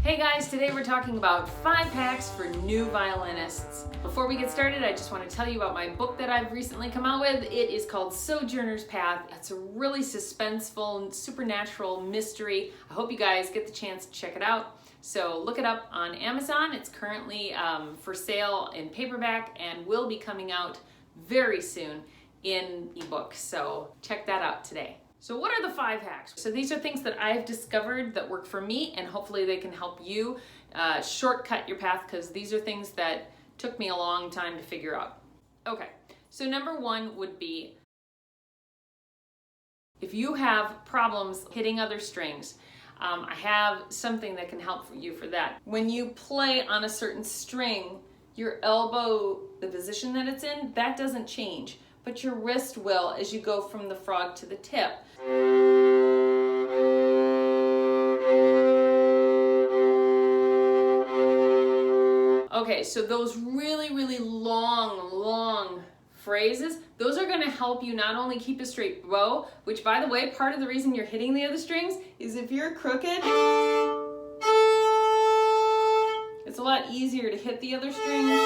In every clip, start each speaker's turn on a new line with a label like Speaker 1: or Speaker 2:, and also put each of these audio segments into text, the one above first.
Speaker 1: Hey guys, today we're talking about 5 hacks for new violinists. Before we get started, I just want to tell you about my book that I've recently come out with. It is called Sojourner's Path. It's a really suspenseful and supernatural mystery. I hope you guys get the chance to check it out. So look it up on Amazon. It's currently for sale in paperback and will be coming out very soon in ebook. So check that out today. So what are the 5 hacks? So these are things that I've discovered that work for me, and hopefully they can help you shortcut your path, because these are things that took me a long time to figure out. Okay, so number 1 would be, if you have problems hitting other strings, I have something that can help you for that. When you play on a certain string, your elbow, the position that it's in, that doesn't change, but your wrist will as you go from the frog to the tip. Okay, so those really long phrases, those are going to help you not only keep a straight bow, which, by the way, part of the reason you're hitting the other strings is if you're crooked, it's a lot easier to hit the other strings.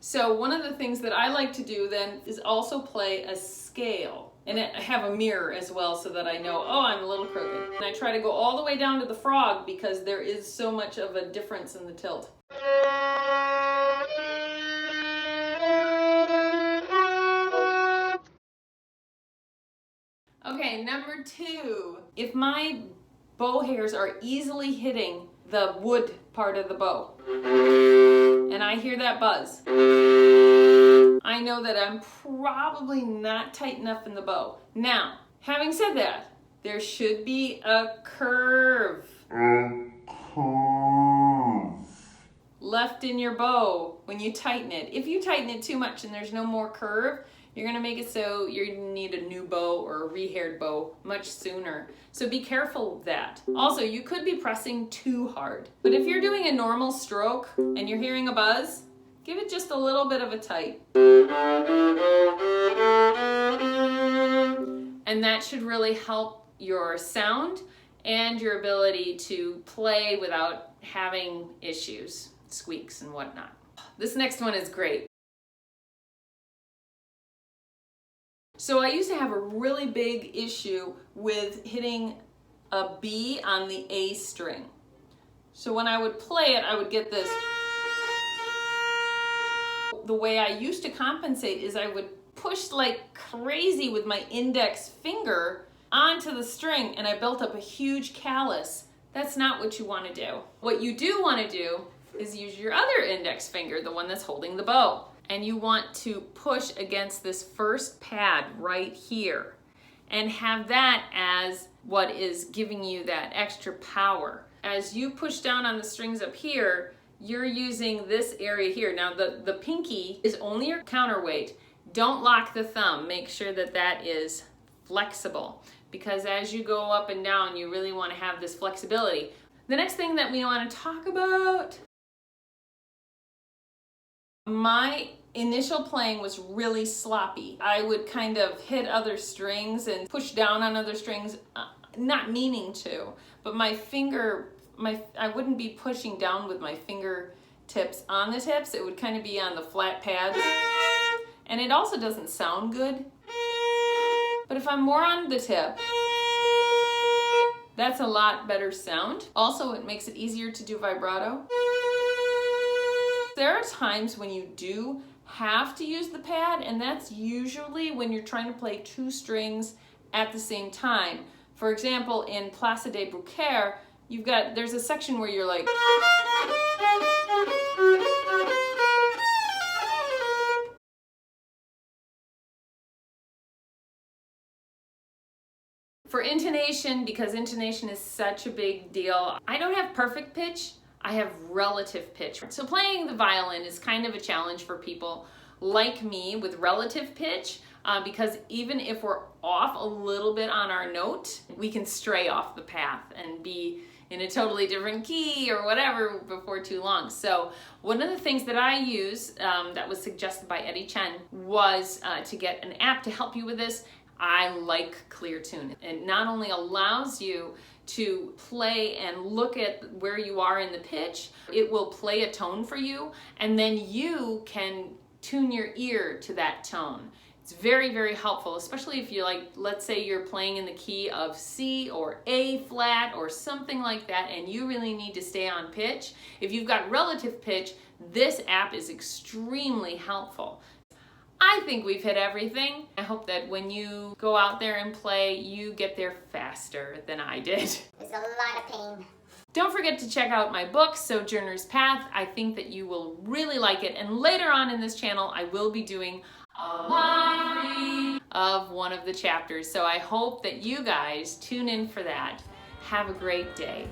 Speaker 1: So one of the things that I like to do then is also play a scale. And I have a mirror as well so that I know, oh, I'm a little crooked. And I try to go all the way down to the frog because there is so much of a difference in the tilt. Okay, number 2. If my bow hairs are easily hitting the wood part of the bow, and I hear that buzz, I know that I'm probably not tight enough in the bow. Now, having said that, there should be a curve left in your bow when you tighten it. If you tighten it too much and there's no more curve, you're going to make it so you need a new bow or a rehaired bow much sooner. So be careful of that. Also, you could be pressing too hard. But if you're doing a normal stroke and you're hearing a buzz, give it just a little bit of a tight. And that should really help your sound and your ability to play without having issues, squeaks and whatnot. This next one is great. So I used to have a really big issue with hitting a B on the A string. So when I would play it, I would get this. The way I used to compensate is I would push like crazy with my index finger onto the string, and I built up a huge callus. That's not what you want to do. What you do want to do is use your other index finger, the one that's holding the bow. And you want to push against this first pad right here and have that as what is giving you that extra power. As you push down on the strings up here, you're using this area here. Now the pinky is only your counterweight. Don't lock the thumb. Make sure that that is flexible, because as you go up and down, you really want to have this flexibility. The next thing that we want to talk about, my initial playing was really sloppy. I would kind of hit other strings and push down on other strings, not meaning to, but my finger, I wouldn't be pushing down with my fingertips on the tips. It would kind of be on the flat pads. And it also doesn't sound good. But if I'm more on the tip, that's a lot better sound. Also, it makes it easier to do vibrato. There are times when you do have to use the pad, and that's usually when you're trying to play 2 strings at the same time. For example, in Place de Beaucaire, there's a section where you're like, for intonation, because intonation is such a big deal, I don't have perfect pitch, I have relative pitch. So playing the violin is kind of a challenge for people like me with relative pitch, because even if we're off a little bit on our note, we can stray off the path and be in a totally different key or whatever before too long. So one of the things that I use that was suggested by Eddie Chen was to get an app to help you with this. I like ClearTune. It not only allows you to play and look at where you are in the pitch. It will play a tone for you, and then you can tune your ear to that tone. It's very, very helpful, especially if you let's say you're playing in the key of C or A flat or something like that, and you really need to stay on pitch. If you've got relative pitch, this app is extremely helpful. I think we've hit everything. I hope that when you go out there and play, you get there faster than I did.
Speaker 2: There's a lot of pain.
Speaker 1: Don't forget to check out my book, Sojourner's Path. I think that you will really like it. And later on in this channel, I will be doing a live read of one of the chapters. So I hope that you guys tune in for that. Have a great day.